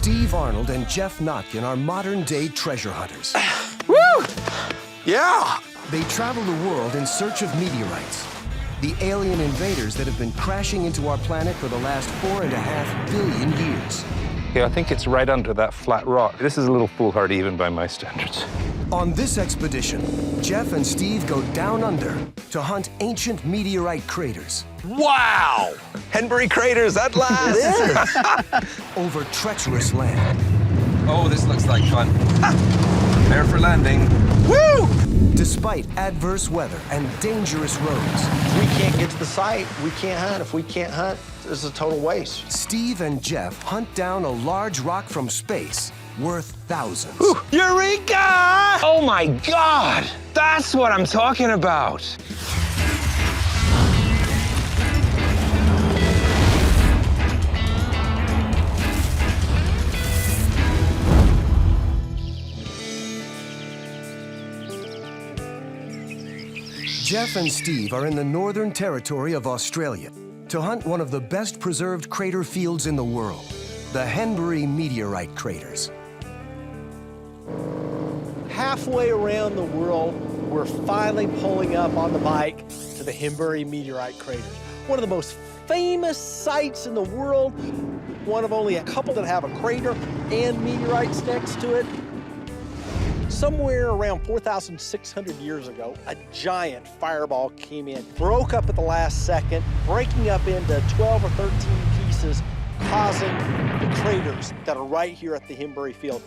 Steve Arnold and Geoff Notkin are modern-day treasure hunters. Woo! Yeah! They travel the world in search of meteorites, the alien invaders that have been crashing into our planet for the last 4.5 billion years. Yeah, I think it's right under that flat rock. This is a little foolhardy even by my standards. On this expedition, Geoff and Steve go down under to hunt ancient meteorite craters. Wow! Henbury Craters at last! Over treacherous land. Oh, this looks like fun. Prepare for landing. Woo! Despite adverse weather and dangerous roads. If we can't get to the site, we can't hunt. If we can't hunt, it's a total waste. Steve and Geoff hunt down a large rock from space worth thousands. Ooh. Eureka! Oh my God! That's what I'm talking about! Geoff and Steve are in the Northern Territory of Australia to hunt one of the best preserved crater fields in the world, the Henbury Meteorite Craters. Halfway around the world, we're finally pulling up on the bike to the Henbury Meteorite Craters. One of the most famous sites in the world, one of only a couple that have a crater and meteorites next to it. Somewhere around 4,600 years ago, a giant fireball came in, broke up at the last second, breaking up into 12 or 13 pieces, causing the craters that are right here at the Henbury Field.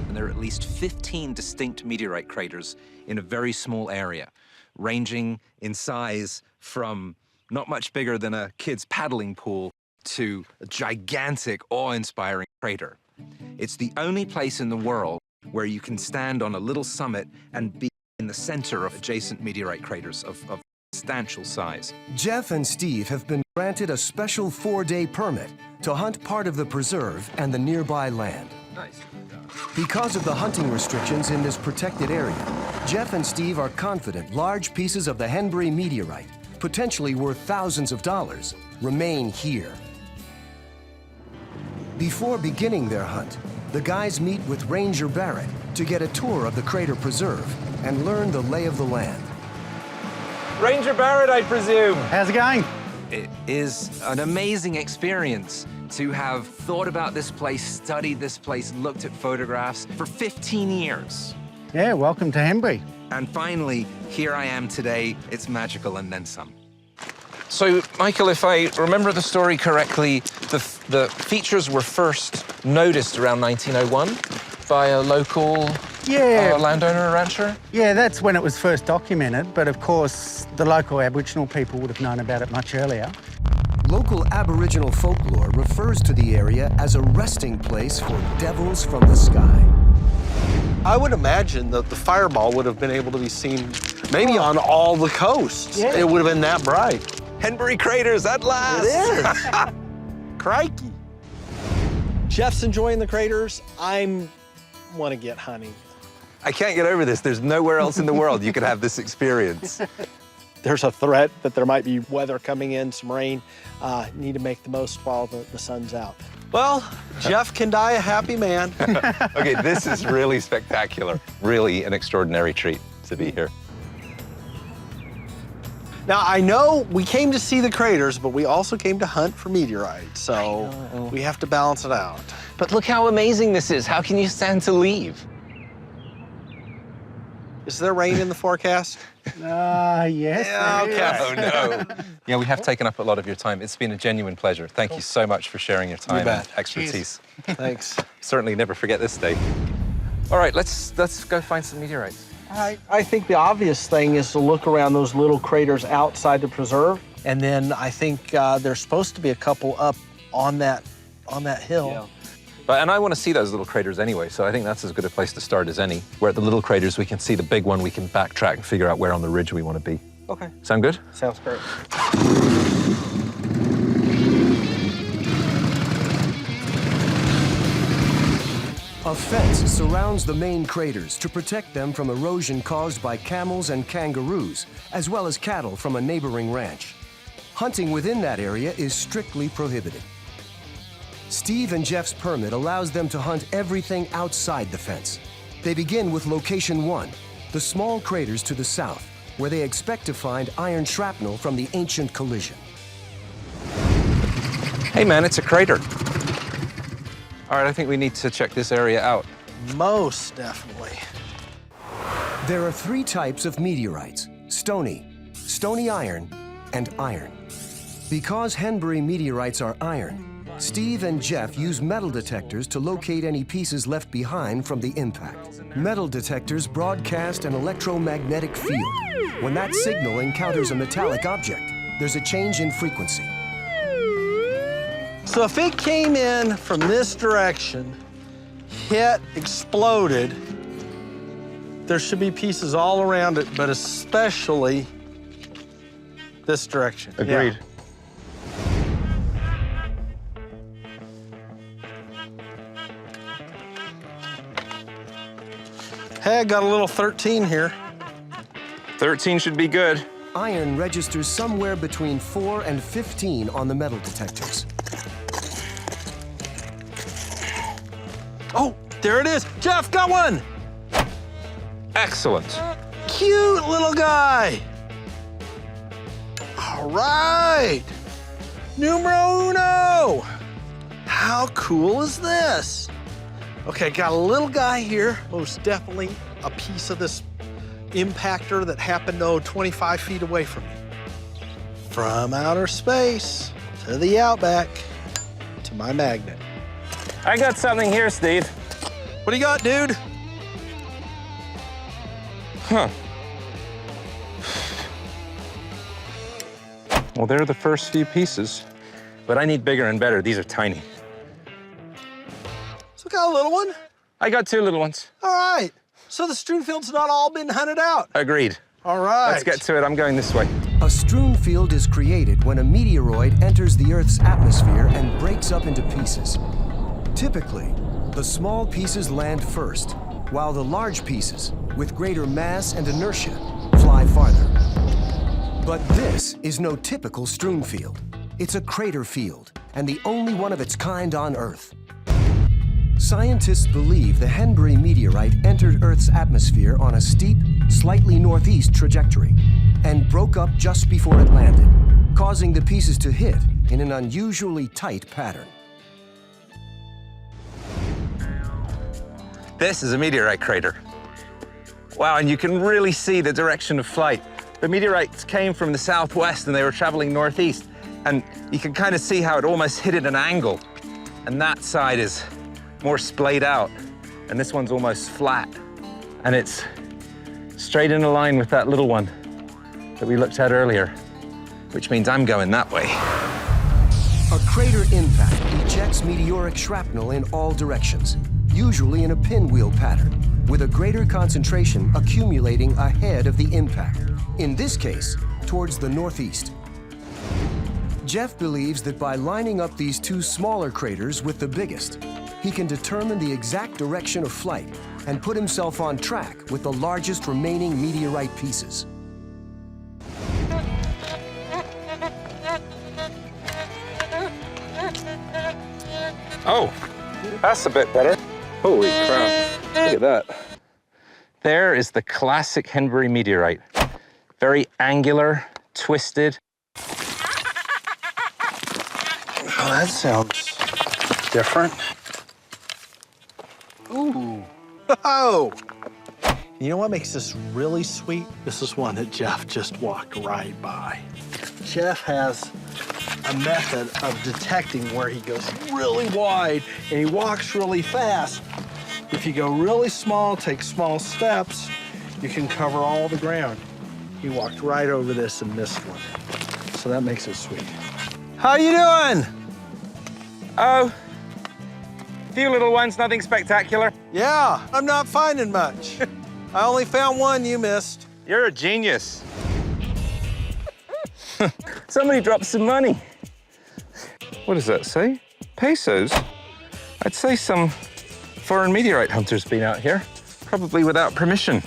And there are at least 15 distinct meteorite craters in a very small area, ranging in size from not much bigger than a kid's paddling pool to a gigantic, awe-inspiring crater. It's the only place in the world where you can stand on a little summit and be in the center of adjacent meteorite craters of substantial size. Geoff and Steve have been granted a special 4-day permit to hunt part of the preserve and the nearby land. Nice. Because of the hunting restrictions in this protected area, Geoff and Steve are confident large pieces of the Henbury meteorite, potentially worth thousands of dollars, remain here. Before beginning their hunt, the guys meet with Ranger Barrett to get a tour of the crater preserve and learn the lay of the land. Ranger Barrett, I presume. How's it going? It is an amazing experience to have thought about this place, studied this place, looked at photographs for 15 years. Yeah, welcome to Henbury. And finally, here I am today. It's magical and then some. So, Michael, if I remember the story correctly, the features were first noticed around 1901 by a local landowner, rancher? Yeah, that's when it was first documented, but of course, the local Aboriginal people would have known about it much earlier. Local Aboriginal folklore refers to the area as a resting place for devils from the sky. I would imagine that the fireball would have been able to be seen maybe on all the coasts. Yeah. It would have been that bright. Henbury Craters at last! It is. Crikey. Geoff's enjoying the craters. I want to get hunting. I can't get over this. There's nowhere else in the world you could have this experience. There's a threat that there might be weather coming in, some rain. Need to make the most while the sun's out. Well, Geoff can die a happy man. Okay, this is really spectacular. Really an extraordinary treat to be here. Now, I know we came to see the craters, but we also came to hunt for meteorites, so we have to balance it out. But look how amazing this is. How can you stand to leave? Is there rain in the forecast? Yes. Yeah, okay. Oh, no. Yeah, we have taken up a lot of your time. It's been a genuine pleasure. Thank you so much for sharing your time and expertise. Thanks. Certainly never forget this day. All right, let's go find some meteorites. I think the obvious thing is to look around those little craters outside the preserve, and then I think there's supposed to be a couple up on that hill. Yeah. And I want to see those little craters anyway, so I think that's as good a place to start as any. Where at the little craters, we can see the big one, we can backtrack and figure out where on the ridge we want to be. Okay. Sound good? Sounds great. A fence surrounds the main craters to protect them from erosion caused by camels and kangaroos, as well as cattle from a neighboring ranch. Hunting within that area is strictly prohibited. Steve and Jeff's permit allows them to hunt everything outside the fence. They begin with location 1, the small craters to the south, where they expect to find iron shrapnel from the ancient collision. Hey man, it's a crater. All right, I think we need to check this area out. Most definitely. There are 3 types of meteorites: stony, stony iron, and iron. Because Henbury meteorites are iron, Steve and Geoff use metal detectors to locate any pieces left behind from the impact. Metal detectors broadcast an electromagnetic field. When that signal encounters a metallic object, there's a change in frequency. So if it came in from this direction, hit, exploded, there should be pieces all around it, but especially this direction. Agreed. Yeah. Hey, I got a little 13 here. 13 should be good. Iron registers somewhere between 4 and 15 on the metal detectors. Oh, there it is. Geoff, got one. Excellent. Cute little guy. All right. Numero uno. How cool is this? Okay, got a little guy here. Most definitely a piece of this impactor that happened, 25 feet away from me. From outer space to the Outback to my magnet. I got something here, Steve. What do you got, dude? Huh. Well, they're the first few pieces, but I need bigger and better. These are tiny. So got a little one? I got 2 little ones. All right. So the strewn field's not all been hunted out. Agreed. All right. Let's get to it. I'm going this way. A strewn field is created when a meteoroid enters the Earth's atmosphere and breaks up into pieces. Typically, the small pieces land first, while the large pieces, with greater mass and inertia, fly farther. But this is no typical strewn field. It's a crater field, and the only one of its kind on Earth. Scientists believe the Henbury meteorite entered Earth's atmosphere on a steep, slightly northeast trajectory and broke up just before it landed, causing the pieces to hit in an unusually tight pattern. This is a meteorite crater. Wow, and you can really see the direction of flight. The meteorites came from the southwest and they were traveling northeast, and you can kind of see how it almost hit at an angle. And that side is more splayed out, and this one's almost flat. And it's straight in a line with that little one that we looked at earlier, which means I'm going that way. A crater impact ejects meteoric shrapnel in all directions, usually in a pinwheel pattern, with a greater concentration accumulating ahead of the impact, in this case, towards the northeast. Geoff believes that by lining up these 2 smaller craters with the biggest, he can determine the exact direction of flight and put himself on track with the largest remaining meteorite pieces. Oh, that's a bit better. Holy crap, look at that. There is the classic Henbury meteorite. Very angular, twisted. Oh, that sounds different. Ooh. Oh! You know what makes this really sweet? This is one that Geoff just walked right by. Geoff has a method of detecting where he goes really wide and he walks really fast. If you go really small, take small steps, you can cover all the ground. He walked right over this and missed one. So that makes it sweet. How you doing? Oh, few little ones, nothing spectacular. Yeah, I'm not finding much. I only found one you missed. You're a genius. Somebody dropped some money. What does that say? Pesos? I'd say some foreign meteorite hunter's been out here, probably without permission.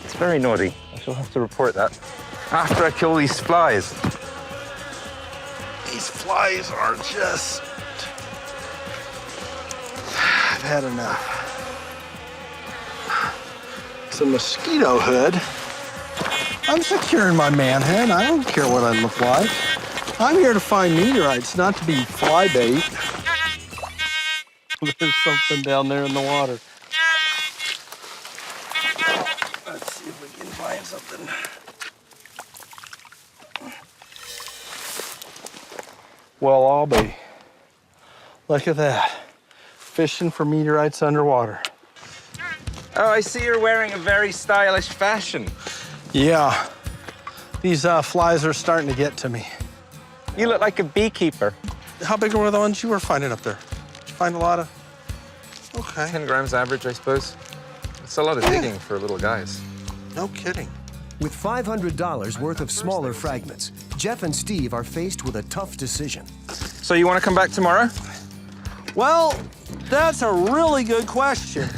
It's very naughty. I shall have to report that after I kill these flies. These flies are just had enough. It's a mosquito hood. I'm securing my manhead. I don't care what I look like. I'm here to find meteorites, not to be fly bait. There's something down there in the water. Let's see if we can find something. Well, I'll be. Look at that. Fishing for meteorites underwater. Oh, I see you're wearing a very stylish fashion. Yeah. These flies are starting to get to me. You look like a beekeeper. How big were the ones you were finding up there? Did you find a lot of? Okay. 10 grams average, I suppose. It's a lot of digging for little guys. No kidding. With $500 worth of smaller fragments, Geoff and Steve are faced with a tough decision. So you want to come back tomorrow? Well, that's a really good question.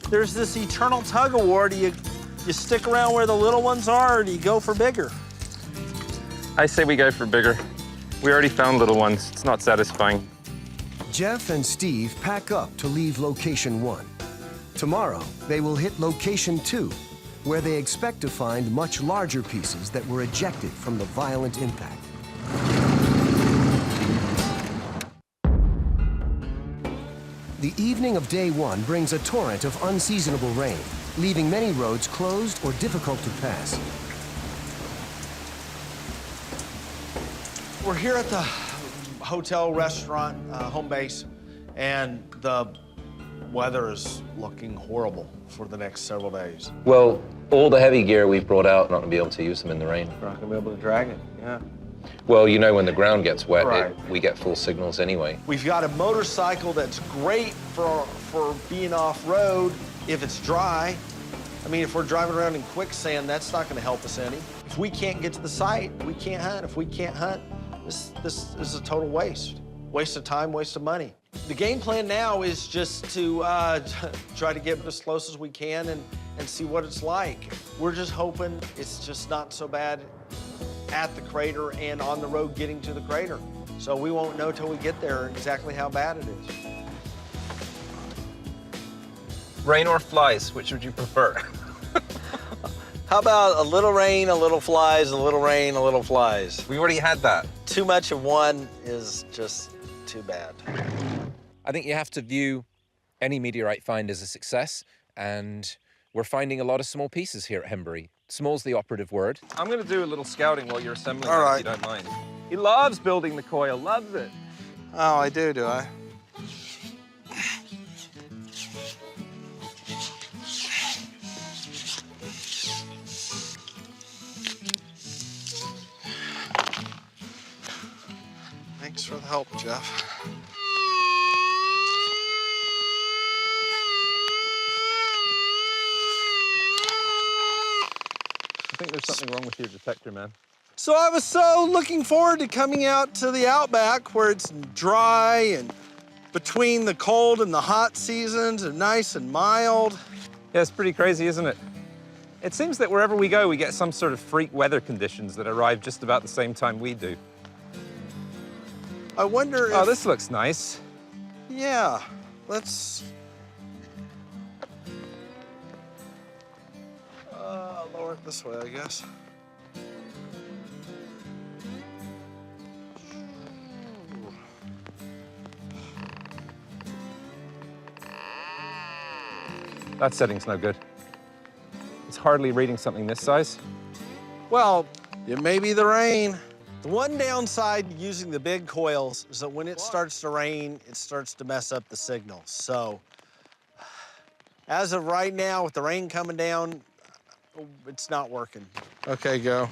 There's this eternal tug of war. Do you stick around where the little ones are, or do you go for bigger? I say we go for bigger. We already found little ones. It's not satisfying. Geoff and Steve pack up to leave location 1. Tomorrow, they will hit location 2, where they expect to find much larger pieces that were ejected from the violent impact. The evening of day 1 brings a torrent of unseasonable rain, leaving many roads closed or difficult to pass. We're here at the hotel, restaurant, home base, and the weather is looking horrible for the next several days. Well, all the heavy gear we've brought out, not going to be able to use them in the rain. We're not going to be able to drag it, yeah. Well, you know when the ground gets wet, Right. we get full signals anyway. We've got a motorcycle that's great for being off-road if it's dry. I mean, if we're driving around in quicksand, that's not going to help us any. If we can't get to the site, we can't hunt. If we can't hunt, this is a total waste. Waste of time, waste of money. The game plan now is just to try to get as close as we can and see what it's like. We're just hoping it's just not so bad at the crater and on the road getting to the crater. So we won't know till we get there exactly how bad it is. Rain or flies, which would you prefer? How about a little rain, a little flies, a little rain, a little flies? We already had that. Too much of one is just too bad. I think you have to view any meteorite find as a success, and we're finding a lot of small pieces here at Henbury. Small's the operative word. I'm going to do a little scouting while you're assembling All it, right. if you don't mind. He loves building the coil, loves it. Oh, I do I? Thanks for the help, Geoff. I think there's something wrong with your detector, man. So I was so looking forward to coming out to the Outback where it's dry and between the cold and the hot seasons and nice and mild. Yeah, it's pretty crazy, isn't it? It seems that wherever we go, we get some sort of freak weather conditions that arrive just about the same time we do. I wonder if... Oh, this looks nice. Yeah, let's... lower it this way, I guess. That setting's no good. It's hardly reading something this size. Well, it may be the rain. The one downside to using the big coils is that when it starts to rain, it starts to mess up the signal. So, as of right now, with the rain coming down, it's not working. Okay, go.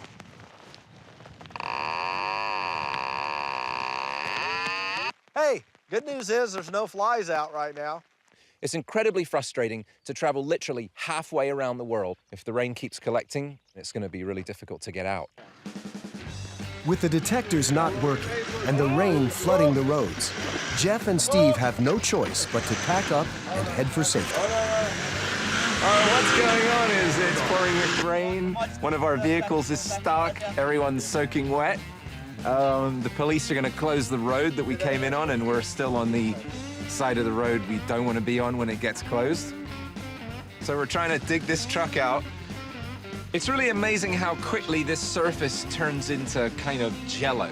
Hey, good news is there's no flies out right now. It's incredibly frustrating to travel literally halfway around the world. If the rain keeps collecting, it's going to be really difficult to get out. With the detectors not working and the rain flooding the roads, Geoff and Steve have no choice but to pack up and head for safety. What's going on is it's pouring with rain. One of our vehicles is stuck. Everyone's soaking wet. The police are going to close the road that we came in on, and we're still on the side of the road we don't want to be on when it gets closed. So we're trying to dig this truck out. It's really amazing how quickly this surface turns into kind of jello.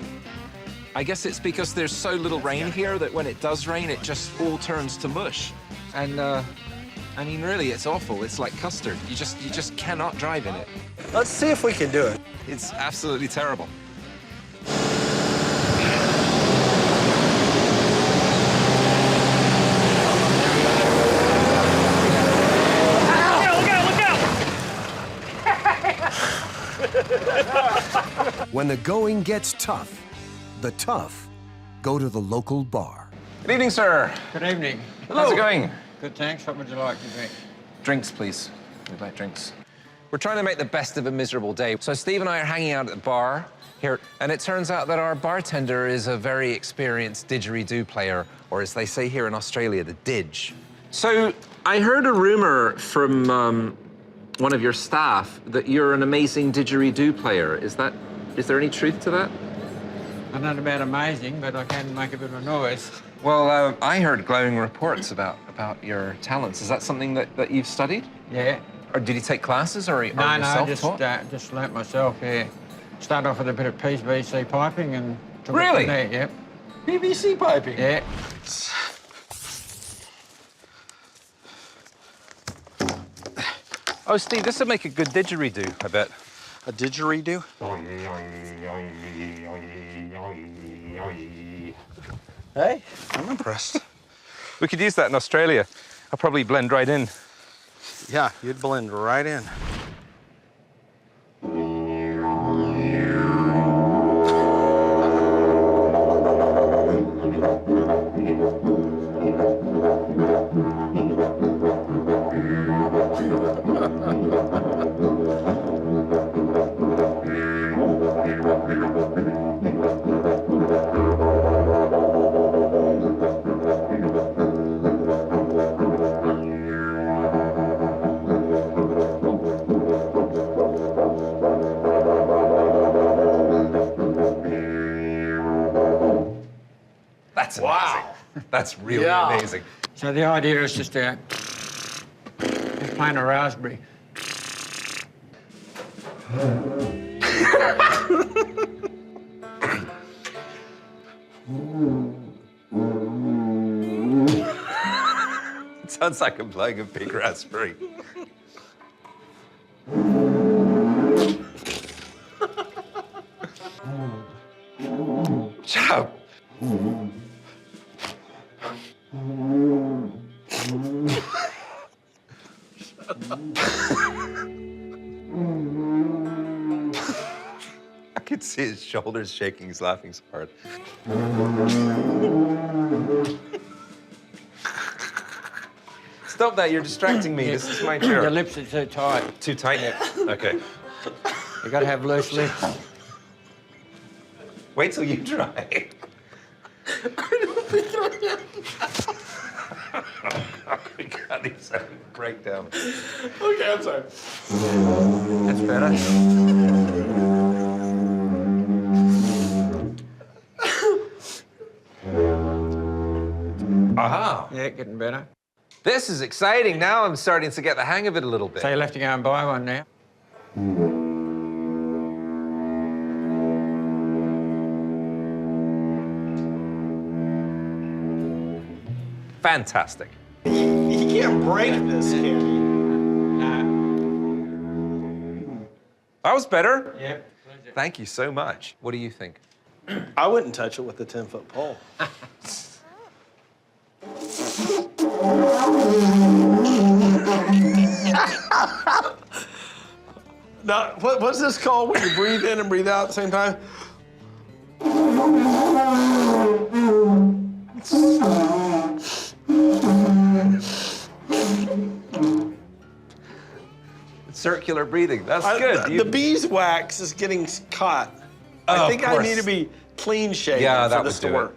I guess it's because there's so little rain here that when it does rain, it just all turns to mush. And I mean, really, it's awful. It's like custard. You just cannot drive in it. Let's see if we can do it. It's absolutely terrible. When the going gets tough, the tough go to the local bar. Good evening, sir. Good evening. How's it going? Good, thanks. What would you like to drink? Drinks, please. We'd like drinks. We're trying to make the best of a miserable day. So Steve and I are hanging out at the bar here, and it turns out that our bartender is a very experienced didgeridoo player, or as they say here in Australia, the didge. So I heard a rumor from one of your staff that you're an amazing didgeridoo player. Is there any truth to that? I'm not about amazing, but I can make a bit of a noise. Well, I heard glowing reports about your talents. Is that something that you've studied? Yeah. Or did you take classes, or No, self-taught? just learnt myself, yeah. Started off with a bit of PVC piping and took Really? it from there, yep. PVC piping. Yeah. Oh, Steve, this would make a good didgeridoo, I bet. A didgeridoo? Hey, I'm impressed. We could use that in Australia. I'll probably blend right in. Yeah, you'd blend right in. That's amazing. That's really amazing. So the idea is just playing a raspberry. It sounds like I'm playing a big raspberry. Ciao. I could see his shoulders shaking. He's laughing so hard. Stop that, you're distracting me. This is my Your chair. lips are too tight. Too tight? Okay. You gotta have loose lips. Wait till you try. Oh, God, he's having a breakdown. Okay, I'm sorry. That's better. Aha! Yeah, getting better. This is exciting. Now I'm starting to get the hang of it a little bit. So you'll have to go and buy one now. Fantastic. You can't break this, can you? That was better. Yep. Pleasure. Thank you so much. What do you think? I wouldn't touch it with a 10-foot pole. Now, what's this called when you breathe in and breathe out at the same time? Circular breathing. That's good. The beeswax is getting caught. I think I need to be clean shaven for this to work.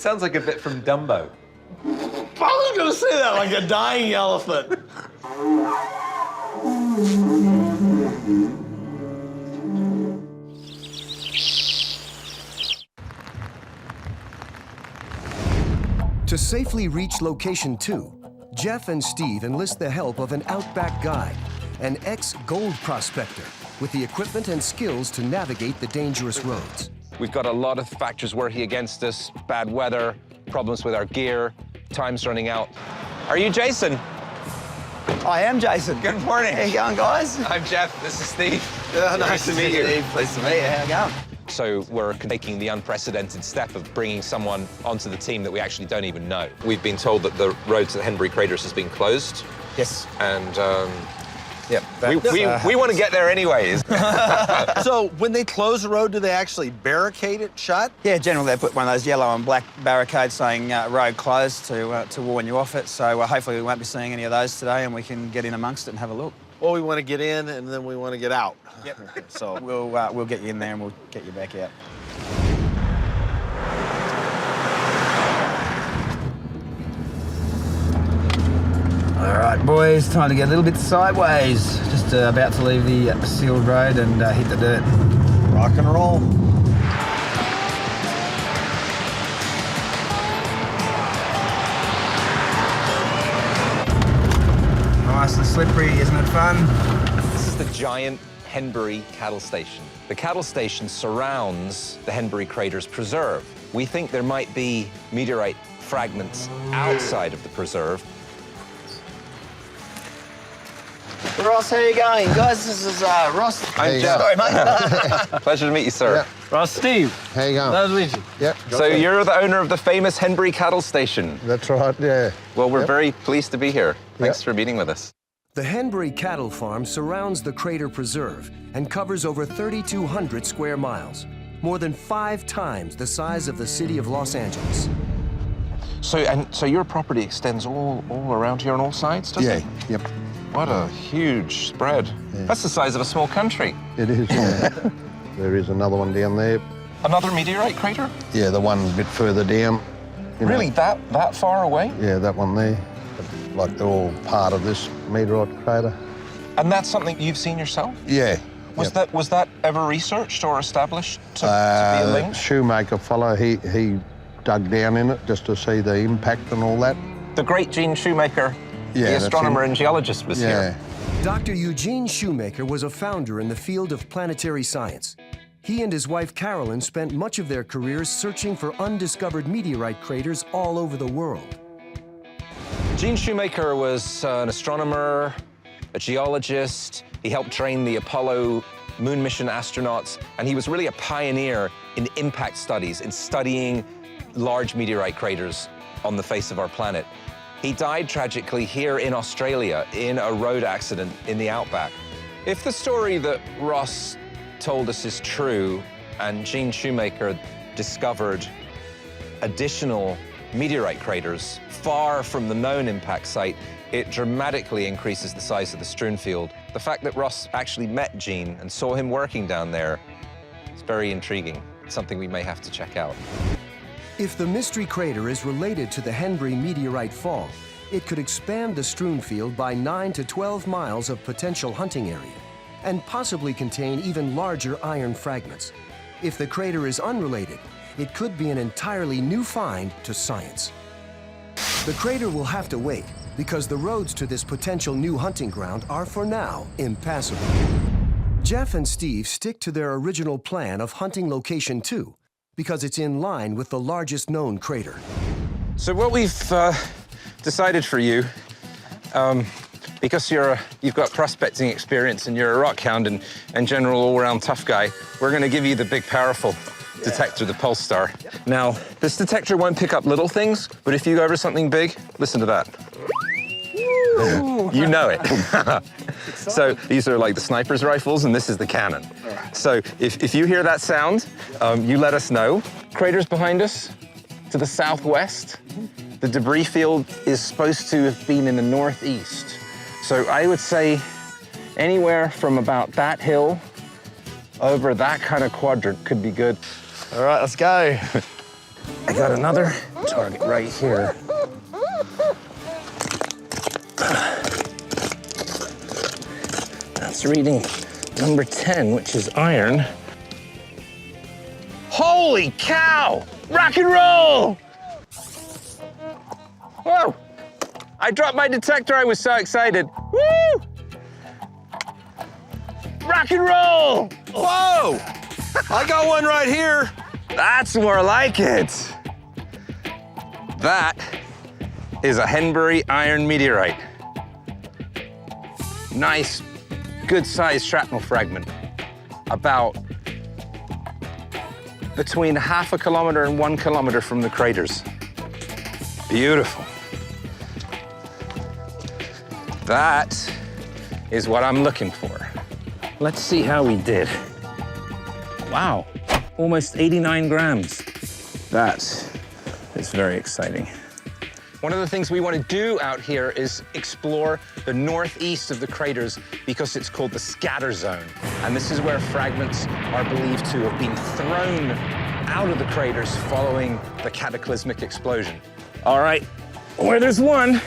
sounds like a bit from Dumbo. I was gonna say that like a dying elephant. To safely reach location 2, Geoff and Steve enlist the help of an Outback guide, an ex-gold prospector with the equipment and skills to navigate the dangerous roads. We've got a lot of factors working against us, bad weather, problems with our gear, time's running out. Are you Jason? I am Jason. Good morning. How you going, guys? I'm Geoff, this is Steve. Nice to meet you. Pleased to meet you. How you going? So we're taking the unprecedented step of bringing someone onto the team that we actually don't even know. We've been told that the road to the Henbury Craters has been closed. Yes. And we want to get there anyways. So when they close the road, do they actually barricade it shut? Yeah, generally they put one of those yellow and black barricades saying road closed to warn you off it. So hopefully we won't be seeing any of those today and we can get in amongst it and have a look. Well, we want to get in and then we want to get out. Yep. So we'll get you in there and we'll get you back out. All right, boys, time to get a little bit sideways. Just about to leave the sealed road and hit the dirt. rock and roll. Nice and slippery, isn't it fun? This is the giant Henbury cattle station. The cattle station surrounds the Henbury Craters Preserve. We think there might be meteorite fragments outside of the preserve. Ross, how you going? Guys, this is Ross. I'm Geoff. Sorry, mate. Pleasure to meet you, sir. Yeah. Ross, Steve. How you going? Nice to meet you. Yep. So you're the owner of the famous Henbury Cattle Station. That's right, yeah. Well, we're Yep. very pleased to be here. Thanks Yep. for meeting with us. The Henbury Cattle Farm surrounds the Crater Preserve and covers over 3,200 square miles, more than 5 times the size of the city of Los Angeles. So your property extends all around here on all sides, doesn't it? Yep. What a huge spread. Yeah. That's the size of a small country. It is, yeah. There is another one down there. Another meteorite crater? Yeah, the one a bit further down. You know. Really, that far away? Yeah, that one there. Like they're all part of this meteorite crater. And that's something you've seen yourself? Yeah. Was that ever researched or established to be a link? Shoemaker fellow, he dug down in it just to see the impact and all that. The great Gene Shoemaker, Yeah, the that's astronomer him. and geologist, was here. Dr. Eugene Shoemaker was a founder in the field of planetary science. He and his wife Carolyn spent much of their careers searching for undiscovered meteorite craters all over the world. Gene Shoemaker was an astronomer, a geologist. He helped train the Apollo moon mission astronauts, and he was really a pioneer in impact studies, in studying large meteorite craters on the face of our planet. He died tragically here in Australia in a road accident in the Outback. If the story that Ross told us is true, and Gene Shoemaker discovered additional meteorite craters far from the known impact site, it dramatically increases the size of the strewn field. The fact that Ross actually met Gene and saw him working down there is very intriguing. It's something we may have to check out. If the mystery crater is related to the Henbury meteorite fall, it could expand the strewn field by 9 to 12 miles of potential hunting area and possibly contain even larger iron fragments. If the crater is unrelated, it could be an entirely new find to science. The crater will have to wait because the roads to this potential new hunting ground are for now impassable. Geoff and Steve stick to their original plan of hunting location 2 because it's in line with the largest known crater. So what we've decided for you, because you've got prospecting experience and you're a rock hound and general all-round tough guy, we're going to give you the big, powerful detector, the Pulse Star. Now, this detector won't pick up little things, but if you go over something big, listen to that. You know it. So these are like the sniper's rifles, and this is the cannon. So if you hear that sound, you let us know. Craters behind us, to the southwest. The debris field is supposed to have been in the northeast. So I would say anywhere from about that hill over that kind of quadrant could be good. All right, let's go. I got another target right here. That's reading number 10, which is iron. Holy cow! Rock and roll! Whoa! I dropped my detector, I was so excited. Woo! Rock and roll! Whoa! I got one right here. That's more like it. That is a Henbury iron meteorite. Nice, good-sized shrapnel fragment. About between 0.5 kilometer and 1 kilometer from the craters. Beautiful. That is what I'm looking for. Let's see how we did. Wow, almost 89 grams. That is very exciting. One of the things we want to do out here is explore the northeast of the craters because it's called the scatter zone. And this is where fragments are believed to have been thrown out of the craters following the cataclysmic explosion. All right, where there's one,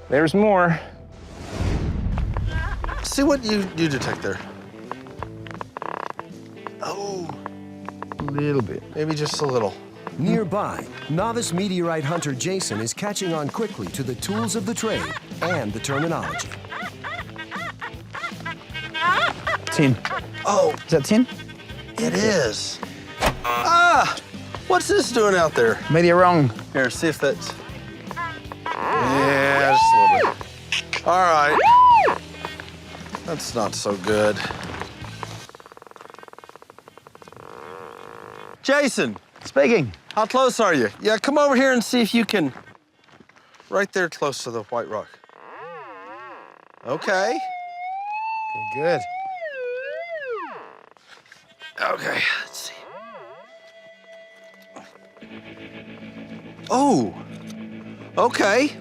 there's more. See what you detect there. Oh, a little bit, maybe just a little. Nearby, novice meteorite hunter Jason is catching on quickly to the tools of the trade and the terminology. Tin. Oh, Is that tin? it is. Ah, what's this doing out there? Meteor wrong. Here, see if that's... Yeah, just a little bit. All right. That's not so good. Jason, Speaking. how close are you? Yeah, come over here and see if you can... Right there close to the white rock. Okay. Good. Okay, let's see. Oh, okay.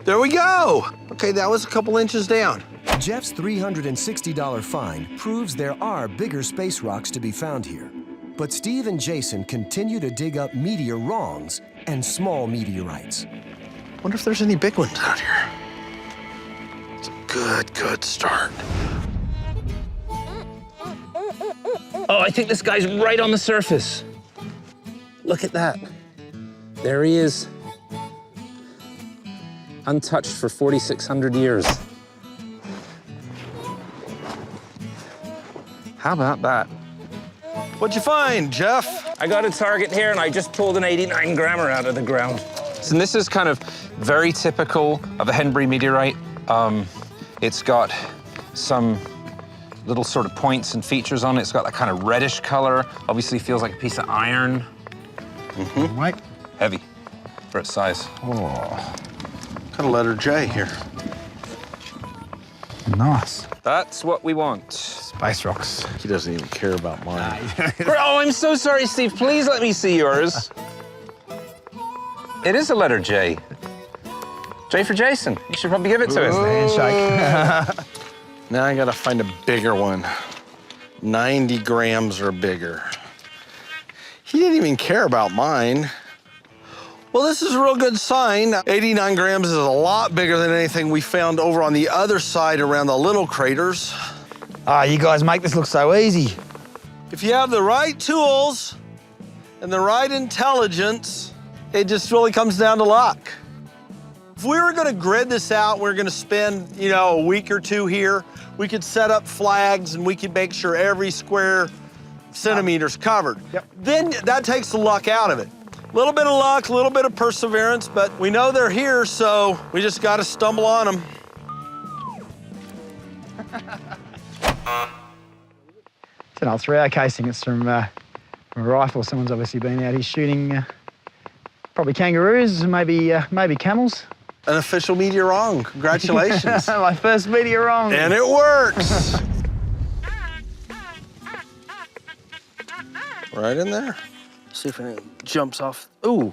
There we go. Okay, that was a couple inches down. Geoff's $360 find proves there are bigger space rocks to be found here. But Steve and Jason continue to dig up meteor wrongs and small meteorites. Wonder if there's any big ones out here. It's a good start. Oh, I think this guy's right on the surface. Look at that. There he is. Untouched for 4,600 years. How about that? What'd you find, Geoff? I got a target here and I just pulled an 89 grammer out of the ground. And this is kind of very typical of a Henbury meteorite. It's got some little sort of points and features on it. It's got that kind of reddish color. Obviously feels like a piece of iron. Mm-hmm. Right. Heavy for its size. Oh, got a letter J here. Nice. That's what we want. Space rocks. He doesn't even care about mine. Oh, I'm so sorry, Steve. Please let me see yours. It is a letter J. J for Jason. You should probably give it to us. Handshake. Now I gotta find a bigger one. 90 grams or bigger. He didn't even care about mine. Well, this is a real good sign. 89 grams is a lot bigger than anything we found over on the other side around the little craters. Ah, you guys make this look so easy. If you have the right tools and the right intelligence, it just really comes down to luck. If we were gonna grid this out, we're gonna spend, a week or two here, we could set up flags and we could make sure every square centimeter's covered. Yep. Then that takes the luck out of it. A little bit of luck, a little bit of perseverance, but we know they're here, so we just gotta stumble on them. It's an old 3R casing. It's from a rifle. Someone's obviously been out here shooting probably kangaroos, maybe camels. An official meteor wrong. Congratulations. My first meteor wrong. And it works. Right in there. See if it jumps off. Ooh.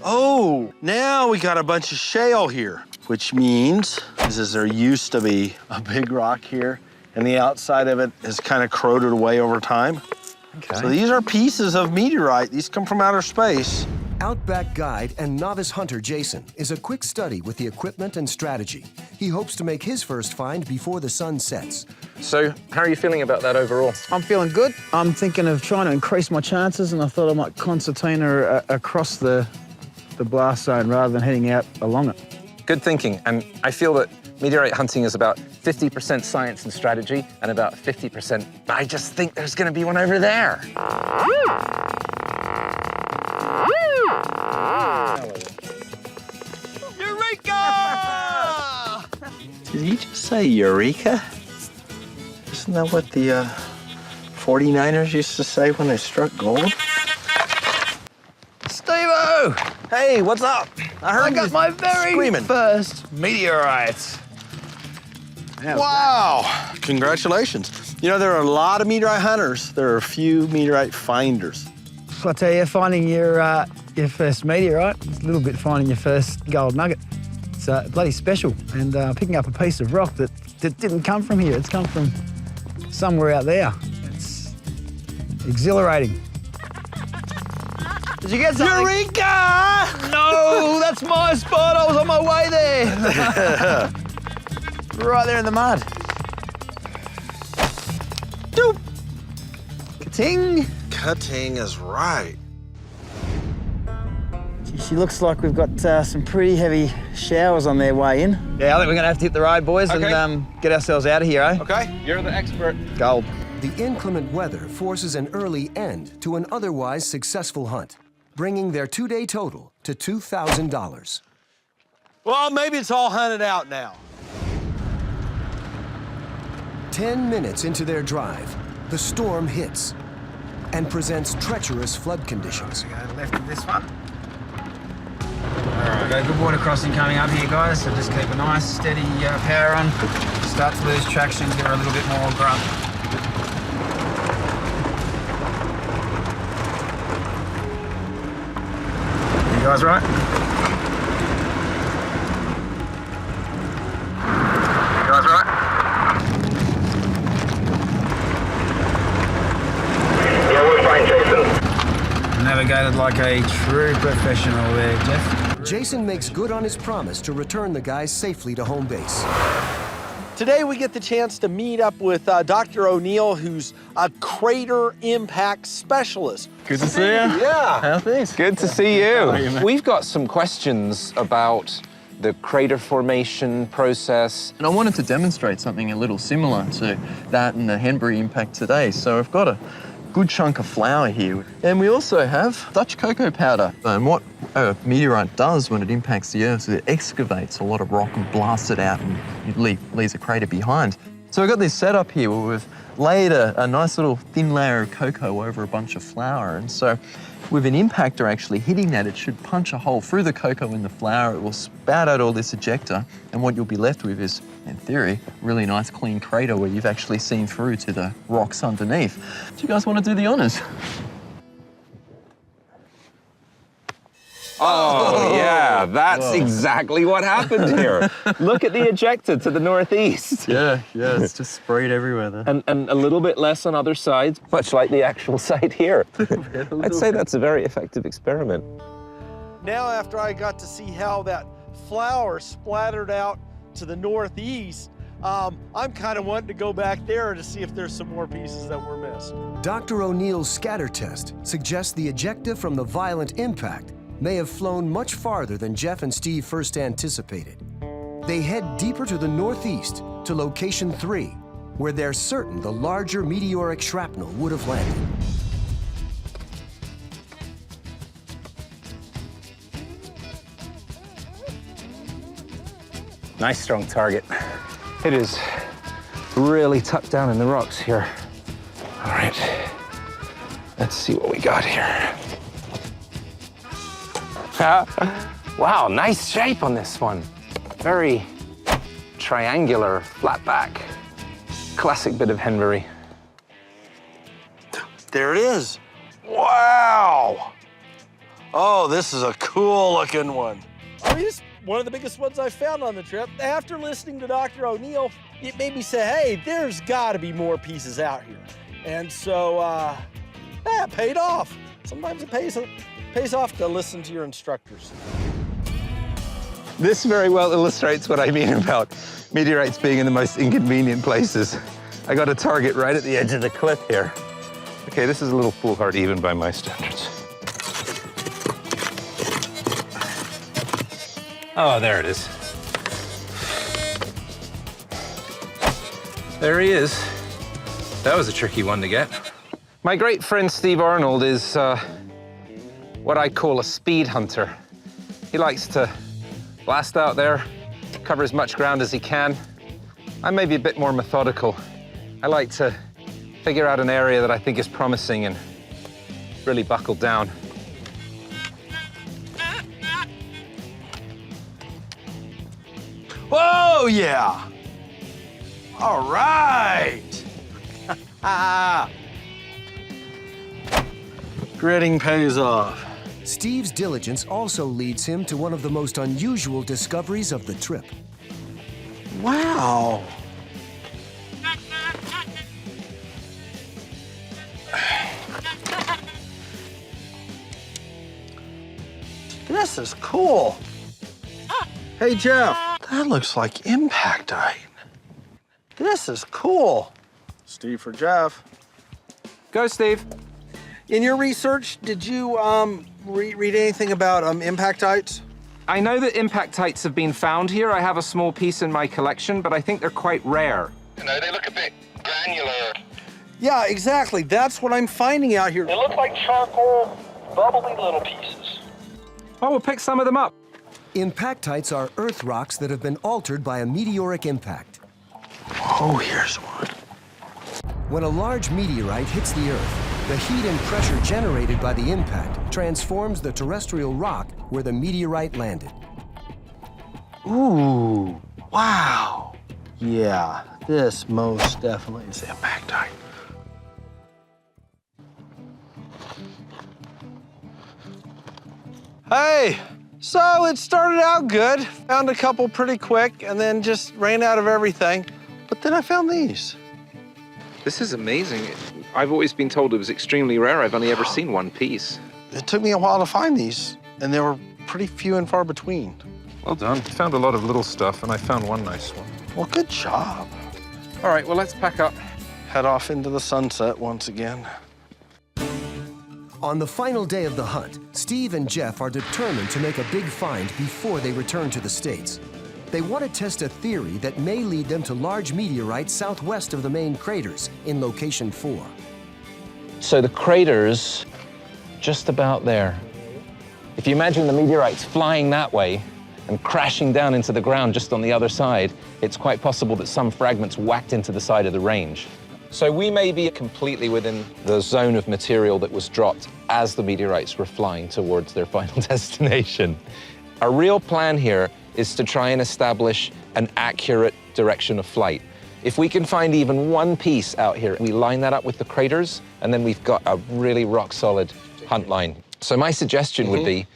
Oh, now we got a bunch of shale here, which means is there used to be a big rock here, and the outside of it has kind of corroded away over time. Okay. So these are pieces of meteorite. These come from outer space. Outback guide and novice hunter Jason is a quick study with the equipment and strategy. He hopes to make his first find before the sun sets. So, how are you feeling about that overall? I'm feeling good. I'm thinking of trying to increase my chances, and I thought I might concertina across the blast zone rather than heading out along it. Good thinking, and I feel that meteorite hunting is about 50% science and strategy and about 50%, I just think there's gonna be one over there. Eureka! Did he just say Eureka? Isn't that what the 49ers used to say when they struck gold? Steve-o! Hey, what's up? I got my very screaming. first meteorite. Wow! Congratulations. You know, there are a lot of meteorite hunters. There are a few meteorite finders. So I tell you, finding your first meteorite, it's a little bit finding your first gold nugget. It's bloody special, and picking up a piece of rock that didn't come from here. It's come from somewhere out there. It's exhilarating. Did you get something? Eureka! No, that's my spot. I was on my way there. Right there in the mud. Doop. Ka-ting. Cutting is right. She looks like we've got some pretty heavy showers on their way in. Yeah, I think we're gonna have to hit the road, boys, and get ourselves out of here, eh? Okay, you're the expert. Gold. The inclement weather forces an early end to an otherwise successful hunt, bringing their 2-day total to $2,000. Well, maybe it's all hunted out now. 10 minutes into their drive, the storm hits and presents treacherous flood conditions. Go left of this one. All right, got a good water crossing coming up here, guys, so just keep a nice, steady power on. Start to lose traction, give her a little bit more grunt. You guys right? You guys right? Yeah, we're fine, Jason. Navigated like a true professional there, Geoff. Jason makes good on his promise to return the guys safely to home base. Today we get the chance to meet up with Dr. O'Neill, who's a crater impact specialist. Good to see you. Yeah. How things? Good to see you. We've got some questions about the crater formation process. And I wanted to demonstrate something a little similar to that in the Henbury impact today. So I've got a good chunk of flour here. And we also have Dutch cocoa powder. And what a meteorite does when it impacts the Earth is it excavates a lot of rock and blasts it out, and it leaves a crater behind. So we've got this setup here where we've laid a nice little thin layer of cocoa over a bunch of flour. And so with an impactor actually hitting that, it should punch a hole through the cocoa in the flour. It will spout out all this ejecta, and what you'll be left with is, in theory, a really nice clean crater where you've actually seen through to the rocks underneath. Do you guys want to do the honors? Oh, yeah, that's exactly what happened here. Look at the ejecta to the northeast. Yeah, it's just sprayed everywhere there. And a little bit less on other sides, much like the actual site here. I'd say that's a very effective experiment. Now, after I got to see how that flour splattered out to the northeast, I'm kind of wanting to go back there to see if there's some more pieces that were missed. Dr. O'Neill's scatter test suggests the ejecta from the violent impact may have flown much farther than Geoff and Steve first anticipated. They head deeper to the northeast to location 3, where they're certain the larger meteoric shrapnel would have landed. Nice strong target. It is really tucked down in the rocks here. All right, let's see what we got here. Wow, nice shape on this one. Very triangular, flat back. Classic bit of Henbury. There it is. Wow. Oh, this is a cool looking one. I mean, it's one of the biggest ones I found on the trip. After listening to Dr. O'Neill, it made me say, hey, there's gotta be more pieces out here. And so, it paid off. Sometimes it Pays off to listen to your instructors. This very well illustrates what I mean about meteorites being in the most inconvenient places. I got a target right at the edge of the cliff here. Okay, this is a little foolhardy even by my standards. Oh, there it is. There he is. That was a tricky one to get. My great friend Steve Arnold is what I call a speed hunter. He likes to blast out there, cover as much ground as he can. I'm maybe a bit more methodical. I like to figure out an area that I think is promising and really buckle down. Whoa, yeah! All right! Gritting pays off. Steve's diligence also leads him to one of the most unusual discoveries of the trip. Wow. This is cool. Hey, Geoff, that looks like Impactite. This is cool. Steve for Geoff. Go, Steve. In your research, did you read anything about Impactites? I know that impactites have been found here. I have a small piece in my collection, but I think they're quite rare. No, they look a bit granular. Yeah, exactly. That's what I'm finding out here. They look like charcoal, bubbly little pieces. Oh, we'll pick some of them up. Impactites are earth rocks that have been altered by a meteoric impact. Oh, here's one. When a large meteorite hits the Earth, the heat and pressure generated by the impact transforms the terrestrial rock where the meteorite landed. Ooh, wow. Yeah, this most definitely is Impactite. Hey, so it started out good. Found a couple pretty quick and then just ran out of everything. But then I found these. This is amazing. I've always been told it was extremely rare. I've only ever seen one piece. It took me a while to find these, and they were pretty few and far between. Well done. Found a lot of little stuff, and I found one nice one. Well, good job. All right, well, let's pack up. Head off into the sunset once again. On the final day of the hunt, Steve and Geoff are determined to make a big find before they return to the States. They want to test a theory that may lead them to large meteorites southwest of the main craters in location 4. So the crater's just about there. If you imagine the meteorites flying that way and crashing down into the ground just on the other side, it's quite possible that some fragments whacked into the side of the range. So we may be completely within the zone of material that was dropped as the meteorites were flying towards their final destination. Our real plan here is to try and establish an accurate direction of flight. If we can find even one piece out here, we line that up with the craters, and then we've got a really rock-solid hunt line. So my suggestion would be,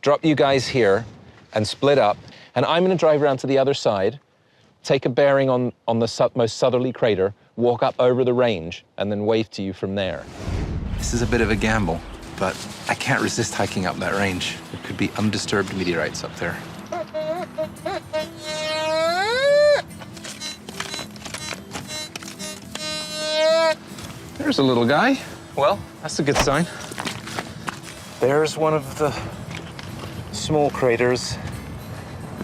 drop you guys here and split up, and I'm gonna drive around to the other side, take a bearing on the most southerly crater, walk up over the range, and then wave to you from there. This is a bit of a gamble, but I can't resist hiking up that range. There could be undisturbed meteorites up there. There's a little guy. Well, that's a good sign. There's one of the small craters,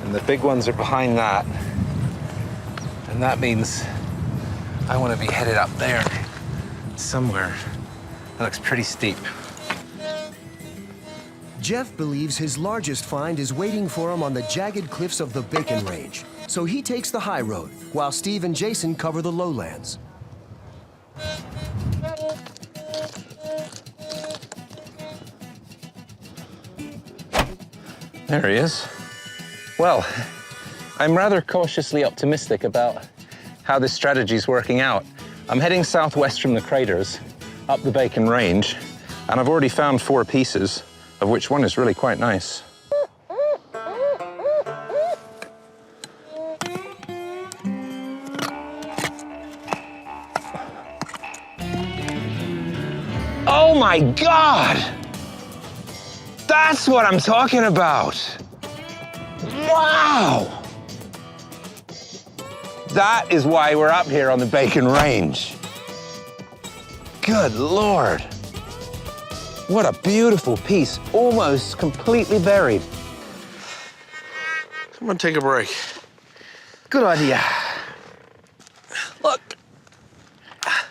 and the big ones are behind that. And that means I want to be headed up there somewhere. That looks pretty steep. Geoff believes his largest find is waiting for him on the jagged cliffs of the Bacon Range, so he takes the high road, while Steve and Jason cover the lowlands. There he is. Well, I'm rather cautiously optimistic about how this strategy's working out. I'm heading southwest from the craters, up the Bacon Range, and I've already found 4 pieces, of which one is really quite nice. Oh my God! That's what I'm talking about. Wow. That is why we're up here on the Bacon Range. Good Lord. What a beautiful piece, almost completely buried. I'm gonna take a break. Good idea. Look, I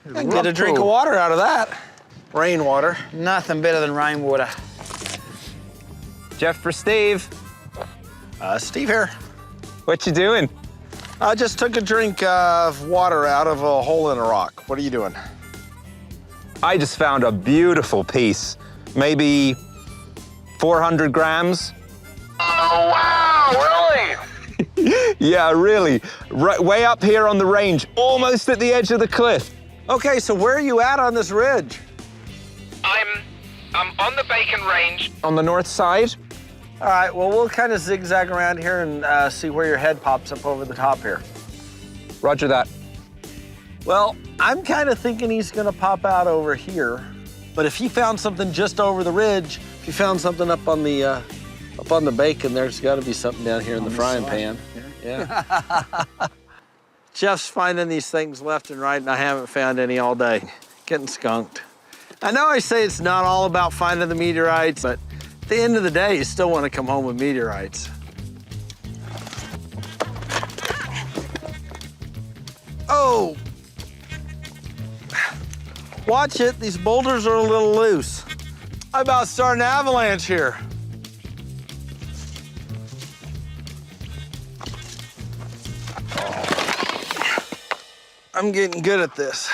can get a drink of water out of that. Rainwater. Nothing better than rainwater. Geoff for Steve. Steve here. What you doing? I just took a drink of water out of a hole in a rock. What are you doing? I just found a beautiful piece, maybe 400 grams. Oh, wow, really? Yeah, really. Right, way up here on the range, almost at the edge of the cliff. Okay, so where are you at on this ridge? I'm on the Bacon Range. On the north side. All right, well, we'll kind of zigzag around here and see where your head pops up over the top here. Roger that. Well, I'm kind of thinking he's gonna pop out over here, but if he found something just over the ridge, if he found something up on the bacon, there's gotta be something down here in the frying pan. Yeah. Geoff's finding these things left and right, and I haven't found any all day. Getting skunked. I know I say it's not all about finding the meteorites, but at the end of the day, you still want to come home with meteorites. Oh! Watch it, these boulders are a little loose. I'm about to start an avalanche here. I'm getting good at this.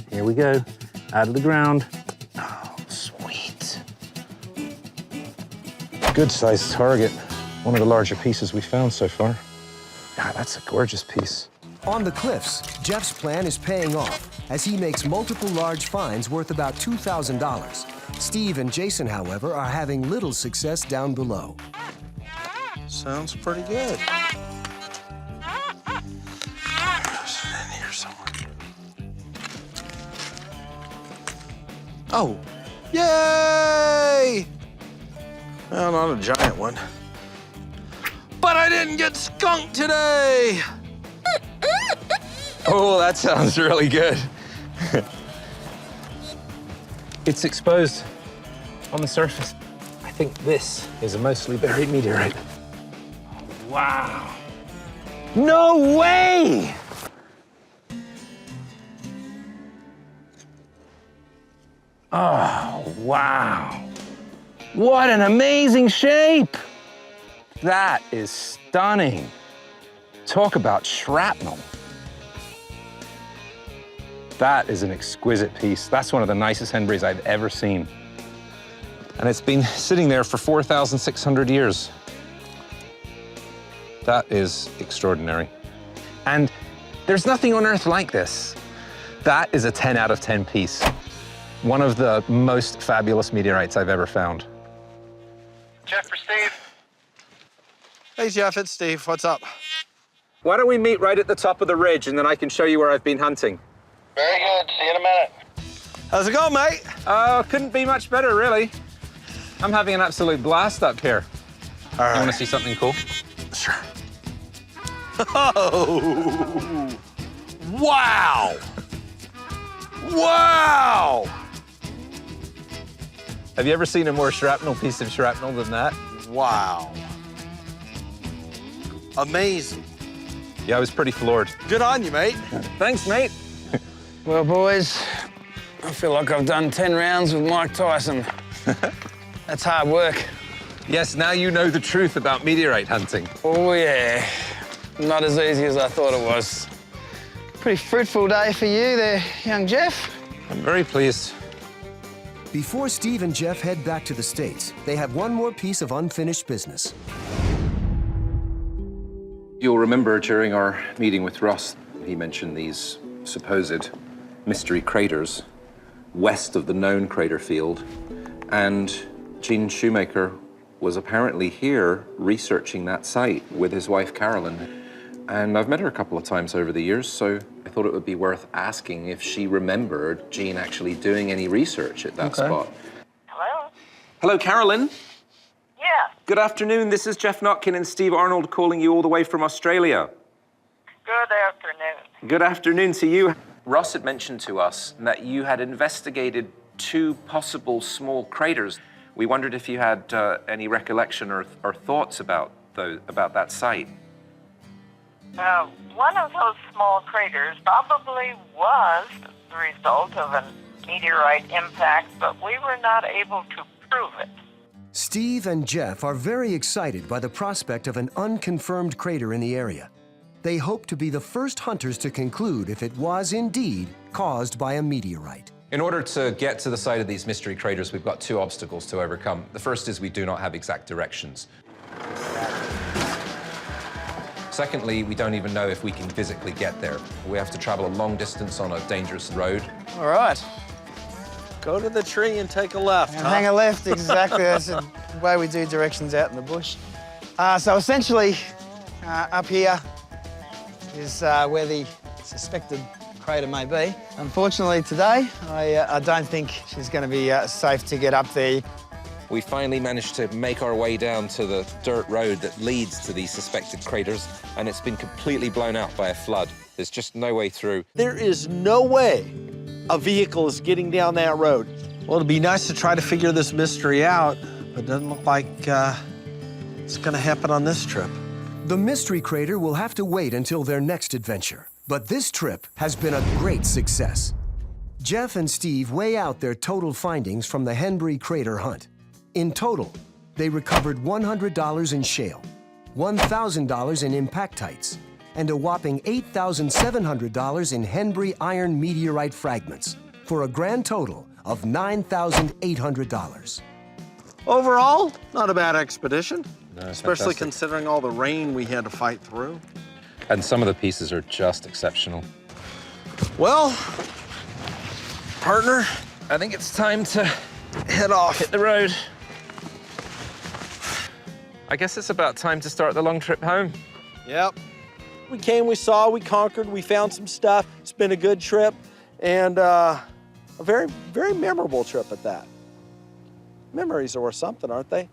Here we go, out of the ground. Oh, sweet. Good sized target. One of the larger pieces we found so far. God, that's a gorgeous piece. On the cliffs, Geoff's plan is paying off as he makes multiple large finds worth about $2,000. Steve and Jason, however, are having little success down below. Sounds pretty good. It's in here somewhere. Oh, yay! Well, not a giant one. But I didn't get skunked today! Oh, that sounds really good. It's exposed on the surface. I think this is a mostly buried meteorite. Wow. No way! Oh, wow. What an amazing shape! That is stunning. Talk about shrapnel. That is an exquisite piece. That's one of the nicest Henburys I've ever seen. And it's been sitting there for 4,600 years. That is extraordinary. And there's nothing on Earth like this. That is a 10 out of 10 piece. One of the most fabulous meteorites I've ever found. Geoff for Steve. Hey, Geoff, it's Steve. What's up? Why don't we meet right at the top of the ridge and then I can show you where I've been hunting? Very good. See you in a minute. How's it going, mate? Oh, couldn't be much better, really. I'm having an absolute blast up here. All right. You want to see something cool? Sure. Oh! Wow! Wow! Have you ever seen a more shrapnel piece of shrapnel than that? Wow. Amazing. Yeah, I was pretty floored. Good on you, mate. Thanks, mate. Well, boys, I feel like I've done 10 rounds with Mike Tyson. That's hard work. Yes, now you know the truth about meteorite hunting. Oh, yeah. Not as easy as I thought it was. Pretty fruitful day for you there, young Geoff. I'm very pleased. Before Steve and Geoff head back to the States, they have one more piece of unfinished business. You'll remember during our meeting with Ross, he mentioned these supposed mystery craters west of the known crater field. And Gene Shoemaker was apparently here researching that site with his wife, Carolyn. and I've met her a couple of times over the years, so I thought it would be worth asking if she remembered Jean actually doing any research at that spot. Hello? Hello, Carolyn. Yeah. Good afternoon. This is Geoff Notkin and Steve Arnold calling you all the way from Australia. Good afternoon. Good afternoon to you. Ross had mentioned to us that you had investigated 2 possible small craters. We wondered if you had any recollection or thoughts about that site. One of those small craters probably was the result of a meteorite impact, but we were not able to prove it. Steve and Geoff are very excited by the prospect of an unconfirmed crater in the area. They hope to be the first hunters to conclude if it was indeed caused by a meteorite. In order to get to the site of these mystery craters, we've got 2 obstacles to overcome. The first is we do not have exact directions. Secondly, we don't even know if we can physically get there. We have to travel a long distance on a dangerous road. All right. Go to the tree and take a left, And hang a left, exactly. That's the way we do directions out in the bush. So essentially, up here is where the suspected crater may be. Unfortunately today, I don't think she's going to be safe to get up there. We finally managed to make our way down to the dirt road that leads to these suspected craters, and it's been completely blown out by a flood. There's just no way through. There is no way a vehicle is getting down that road. Well, it'd be nice to try to figure this mystery out, but it doesn't look like it's going to happen on this trip. The mystery crater will have to wait until their next adventure, but this trip has been a great success. Geoff and Steve weigh out their total findings from the Henbury Crater hunt. In total, they recovered $100 in shale, $1,000 in impactites, and a whopping $8,700 in Henbury iron meteorite fragments, for a grand total of $9,800. Overall, not a bad expedition, especially fantastic. considering all the rain we had to fight through. And some of the pieces are just exceptional. Well, partner, I think it's time to head off. hit the road. I guess it's about time to start the long trip home. Yep. We came, we saw, we conquered, we found some stuff. It's been a good trip, and a very, very memorable trip at that. Memories are worth something, aren't they?